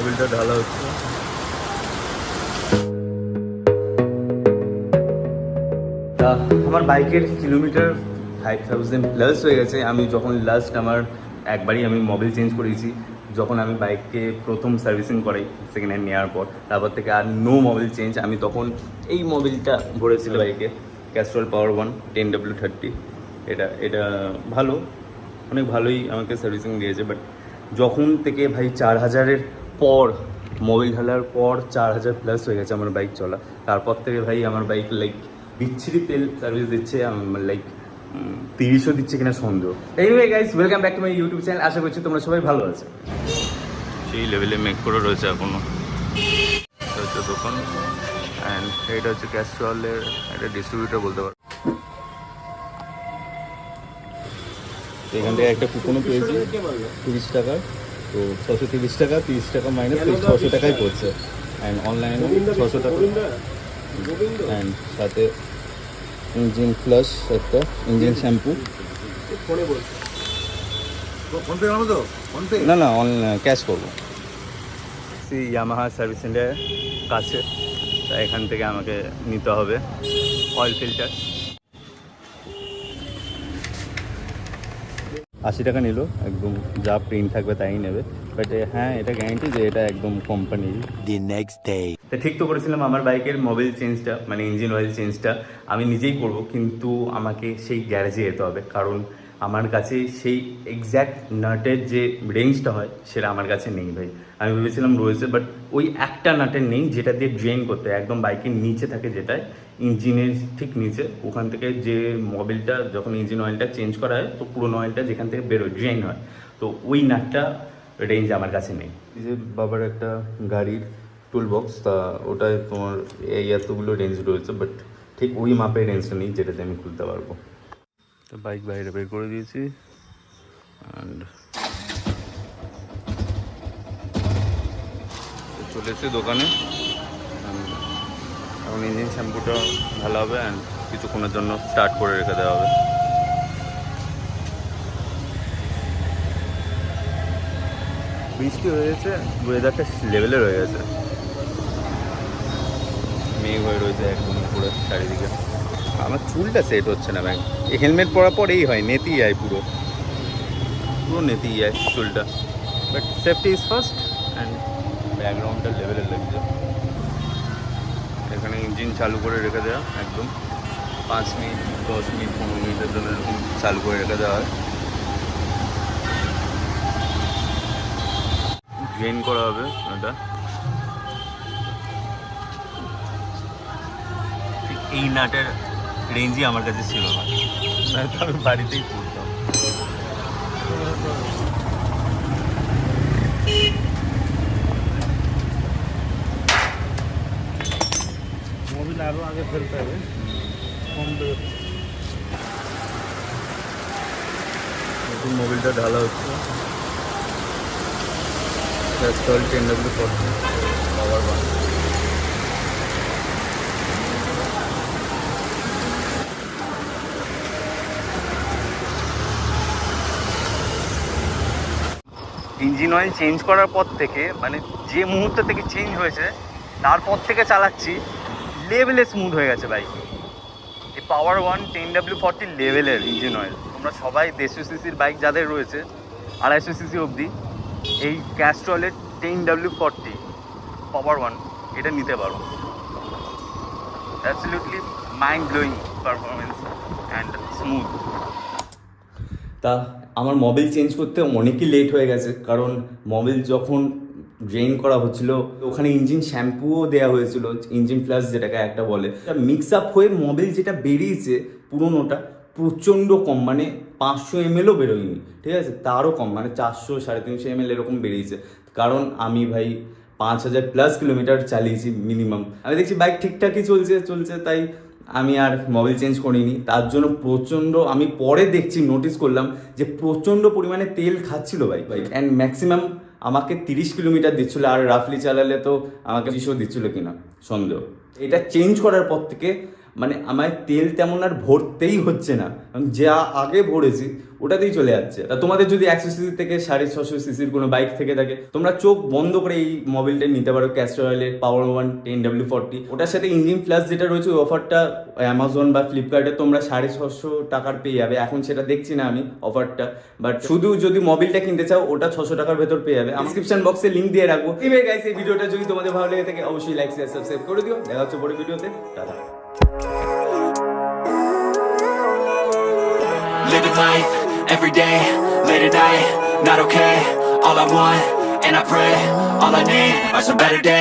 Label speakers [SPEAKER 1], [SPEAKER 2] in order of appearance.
[SPEAKER 1] মোবিলটা ঢালা হচ্ছে। তা আমার বাইকের কিলোমিটার 5000 প্লাস হয়ে গেছে। আমি যখন লাস্ট একবারই আমি মোবিল চেঞ্জ করেছি, যখন আমি বাইককে প্রথম সার্ভিসিং করাই সেকেন্ড হ্যান্ড নেওয়ার পর, তারপর থেকে আর নো মোবিল চেঞ্জ। আমি তখন এই মোবিলটা ভরেছিল বাইকে, ক্যাস্ট্রল পাওয়ার 1 10W30। এটা এটা ভালো, অনেক ভালোই আমাকে সার্ভিসিং দিয়েছে। বাট যখন থেকে ভাই 4000-এর পর মোবিল ঢালার পর 4000 প্লাস হয়ে গেছে আমার বাইক চলা, তারপর থেকে ভাই আমার বাইক লাইক বিচ্ছিরি তেল সার্ভিস দিচ্ছে, লাইক 30ও দিচ্ছে কিনা সন্দেহ। Anyway guys, welcome back to my YouTube channel. আশা করছি তোমরা সবাই ভালো আছো। সেই লেভেলে মেক করে রয়েছে এখনো। এটা হচ্ছে দোকান, অ্যান্ড এটা হচ্ছে ক্যাস্ট্রলের একটা ডিস্ট্রিবিউটার বলতে পারো। এখান থেকে একটা কুপনও পেয়েছি 30 টাকার, তো 630 টাকা, 30 টাকা মাইনাস 600 টাকাই পড়ছে। অ্যান্ড অনলাইনে 600 টাকা, অ্যান্ড সাথে ইঞ্জিন প্লাস একটা ইঞ্জিন শ্যাম্পু। না না, অনলাইন ক্যাশ করবো। ইয়ামাহা সার্ভিস সেন্টারের কাছে, তা এখান থেকে আমাকে নিতে হবে অয়েল ফিল্টার। 80 টাকা নিল, একদম যা প্রিন্ট থাকবে তাই নেবে। বাট হ্যাঁ, এটা গ্যারান্টি যে এটা একদম কোম্পানির।
[SPEAKER 2] The next day.
[SPEAKER 1] তা ঠিক তো করেছিলাম, আমার বাইকের মোবিল চেঞ্জটা মানে ইঞ্জিন অয়েল চেঞ্জটা আমি নিজেই করব, কিন্তু আমাকে সেই গ্যারেজে যেতে হবে, কারণ আমার কাছে সেই এক্স্যাক্ট নাটের যে রেঞ্জটা হয় সেটা আমার কাছে নেই ভাই। আমি ভেবেছিলাম রয়েছে, বাট ওই একটা নাটের নেই যেটা দিয়ে ড্রেন করতে হয়, একদম বাইকের নিচে থাকে, যেটায় ইঞ্জিনের ঠিক নিচে। ওখান থেকে যে মোবিলটা যখন ইঞ্জিন অয়েলটা চেঞ্জ করা হয়, তো পুরো অয়েলটা যেখান থেকে বেরোয় ড্রেন হয়, তো ওই নাটটা রেঞ্জ আমার কাছে নেই। এই যে বাবার একটা গাড়ির টুল বক্স, তা ওটায় তোমার এই এতগুলো রেঞ্জ রয়েছে, বাট ঠিক ওই মাপের রেঞ্জটা নেই যেটাতে আমি খুলতে পারবো। তো বাইক বাইরে বের করে দিয়েছি, অ্যান্ড চলে এসেছি দোকানে। এখন ইঞ্জিন শ্যাম্পুটা ভালো হবে, অ্যান্ড কিছুক্ষণের জন্য স্টার্ট করে রেখে দেওয়া হবে। বৃষ্টি হয়ে গেছে, ওয়েদারটা লেভেলে রয়ে গেছে, মেঘ হয়ে রয়েছে একদম পুরো চারিদিকে। আমার চুলটা সেট হচ্ছে না ভাই, হেলমেট পরার পর এই হয়, নেতেই যায়, পুরো নেতেই যায় চুলটা। But safety is first, and ব্যাকগ্রাউন্ডটা লেভেলে লাগছে। এখানে ইঞ্জিন চালু করে রেখে দেওয়া, একদম 5 মিনিট 10 মিনিট 15 মিনিটের জন্য এরকম চালু করে রেখে দেওয়া হয়। ড্রেন করা হবে ওটা, এই নাটের রেঞ্জই আমার কাছে ছিল না, নয়তো আমি বাড়িতেই পড়তাম।
[SPEAKER 3] মোবিল আরও আগে ফেলতে হবে, কম বেরোচ্ছে।
[SPEAKER 1] নতুন মোবিলটা ঢালা হচ্ছে, ক্যাস্ট্রল 10W40 পাওয়ার 1। ইঞ্জিন অয়েল চেঞ্জ করার পর থেকে, মানে যে মুহূর্ত থেকে চেঞ্জ হয়েছে তারপর থেকে চালাচ্ছি, লেভেলে স্মুথ হয়ে গেছে বাইক। এই পাওয়ার 1 10W40 লেভেলের ইঞ্জিন অয়েল। তোমরা সবাই 150 সিসির বাইক যাদের রয়েছে, 250 সিসি অবধি, এই ক্যাস্ট্রলের 10W40 পাওয়ার 1 এটা নিতে পারো। Absolutely mind blowing performance and smooth. তা আমার মোবিল চেঞ্জ করতে অনেকই লেট হয়ে গেছে, কারণ মোবিল যখন ড্রেন করা হচ্ছিল ওখানে ইঞ্জিন শ্যাম্পুও দেওয়া হয়েছিল, ইঞ্জিন প্লাস যেটাকে একটা বলে, মিক্স আপ হয়ে মোবিল যেটা বেরিয়েছে পুরোনোটা প্রচণ্ড কম, মানে 500 mlও বেরোয়নি, ঠিক আছে, তারও কম, মানে 400 350 ml এরকম বেরিয়েছে। কারণ আমি ভাই 5000 প্লাস কিলোমিটার চালিয়েছি মিনিমাম। আমি দেখছি বাইক ঠিকঠাকই চলছে, তাই আমি আর মোবিল চেঞ্জ করিনি। তার জন্য প্রচণ্ড, আমি পরে দেখছি নোটিস করলাম যে প্রচণ্ড পরিমাণে তেল খাচ্ছিল বাইক, অ্যান্ড ম্যাক্সিমাম আমাকে 30 কিলোমিটার দিচ্ছিলো, আর রাফলি চালালে তো আমাকে 20ও দিচ্ছিলো কিনা সন্দেহ। এটা চেঞ্জ করার পর থেকে মানে আমায় তেল তেমন আর ভরতেই হচ্ছে না, আমি যা আগে ভরেছি ওটাতেই চলে যাচ্ছে। তা তোমাদের যদি 100cc থেকে 650cc কোনো বাইক থেকে থাকে, তোমরা চোখ বন্ধ করে এই মোবিলটা নিতে পারো, ক্যাস্ট্রয়েলের পাওয়ার 1 10W40। ওটার সাথে ইঞ্জিন প্লাস যেটা রয়েছে ওই অফারটা অ্যামাজন বা ফ্লিপকার্টে তোমরা 650 টাকার পেয়ে যাবে। এখন সেটা দেখছি না আমি অফারটা, বাট শুধু যদি মোবিলটা কিনতে চাও ওটা 600 টাকার ভেতর পেয়ে যাবে। আমি ডিসক্রিপশন বক্সে লিঙ্ক দিয়ে রাখবো। এবার গাইস, এই ভিডিওটা যদি তোমাদের ভালো লেগে থাকে অবশ্যই লাইক শেয়ার সাবস্ক্রাইব করে দিও। দেখা হচ্ছে পরের ভিডিওতে, tata.
[SPEAKER 2] Living life, every day, late at night, not okay. All I want, and I pray, all I need are some better days.